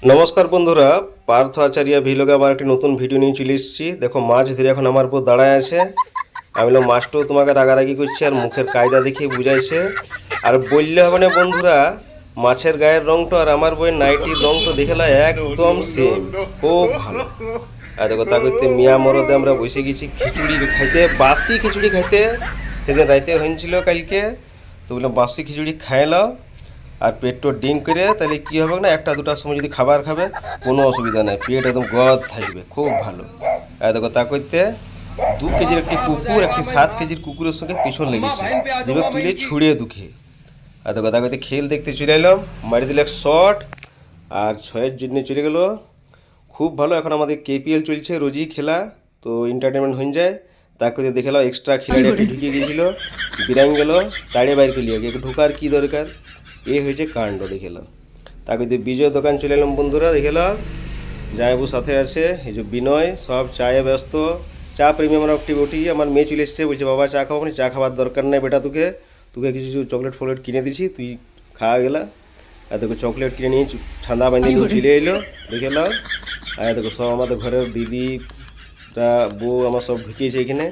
নমস্কার বন্ধুরা, পার্থ আচারিয়া ভিলগে আবার একটি নতুন ভিডিও নিয়ে চলে এসেছি। দেখো মাছ ধরে এখন আমার উপর দাঁড়ায় আছে। আমি বললাম মাছটাও তোমাকে রাগারাগি করছে আর মুখের কায়দা দেখে বুঝাইছে। আর বললে হবে না বন্ধুরা, মাছের গায়ের রংটা আর আমার বইয়ের নাইটির রংটা দেখেলা একদম সেম, খুব ভালো। আর দেখো তা করতে মিয়া মরদে আমরা বসে গেছি খিচুড়ি খাইতে, বাসি খিচুড়ি খাইতে। সেদিন রাইতে হয়েছিল কালকে, তো বললাম বাসি খিচুড়ি খাইলাম আর পেটটা ডিম করে, তাহলে কী হবে না, একটা দুটার সময় যদি খাবার খাবে কোনো অসুবিধা নেই, পেট একদম গদ থাকবে, খুব ভালো। আর দেখো তা করতে 2 কেজির একটি কুকুর, একটি 7 কেজির কুকুরের সঙ্গে পিছন লেগেছে, যেভাবে তুলে ছুঁড়িয়ে দুঃখে। আর দেখো তা করতে খেল দেখতে চলে এলাম, মারি দিলে এক শট আর 6-এর জন্য চলে গেলো। খুব ভালো। এখন আমাদের কেপিএল চলছে, রোজই খেলা, তো এন্টারটেনমেন্ট হয়ে যায়। তা করে দেখে এক্সট্রা খিলাড়ি একটু ঢুকে গিয়েছিল, বিরাং গেল, তাড়ে বাইর করে লিয়ে ঢুকার কী দরকার, এ হয়েছে কাণ্ড। দেখেলাম তাকে দিয়ে বিজয় দোকান চলে এলাম বন্ধুরা। দেখেলাম জায়বু সাথে আছে, এই যে বিনয়, সব চায়ে ব্যস্ত। চা প্রেমিয়াম অ্যাক্টিভিটি। আমার মেয়ে চলে এসছে, বলছে বাবা চা খাবো না। চা খাবার দরকার নেই বেটা, তোকে তোকে কিছু চকলেট ফকলেট কিনে দিছি, তুই খাওয়া গেলা। আর দেখো চকলেট কিনে নিয়ে ঠান্ডা বাঁধিয়ে নিয়ে চলে এলো। দেখেলাম আর দেখো সব আমাদের ঘরের দিদিটা বউ আমার সব ঢুকিয়েছে এখানে।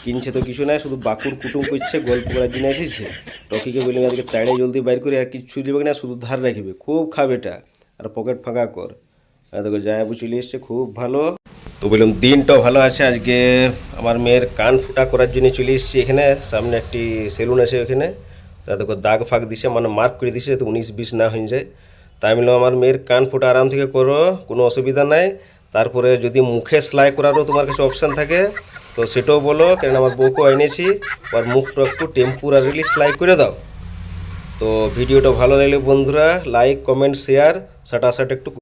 কিনছে তো কিছু নাই, শুধু বাকুর কুটুম করছে, গল্প করার জন্য এসেছে। টকিকে বলি আজকে তাড়ে জলদি বাইর করে, আর কিছু দেবে না, শুধু ধার রাখবে, খুব খাবে এটা, আর পকেট ফাঁকা কর। আর দেখো জায়াবু চলে এসছে, খুব ভালো। তো বললাম দিনটাও ভালো আছে আজকে। আমার মেয়ের কান ফুটা করার জন্য চলে এসেছি এখানে, সামনে একটি সেলুন আছে ওখানে। তা দেখো দাগ ফাঁক দিছে, মানে মার্ক করে দিছে, যাতে 19-20 না হয়ে যায়। তাই বললাম আমার মেয়ের কান ফুটা আরাম থেকে করো, কোনো অসুবিধা নাই। তারপরে যদি মুখে সেলাই করারও তোমার কাছে অপশান থাকে তো সেটাও বলো, কারণ আমার বউকে এনেছি, আর মুখটা একটু টেম্পোরারিলি সেলাই করে দাও। তো ভিডিওটা ভালো লাগলে বন্ধুরা লাইক কমেন্ট শেয়ার সাটা একটু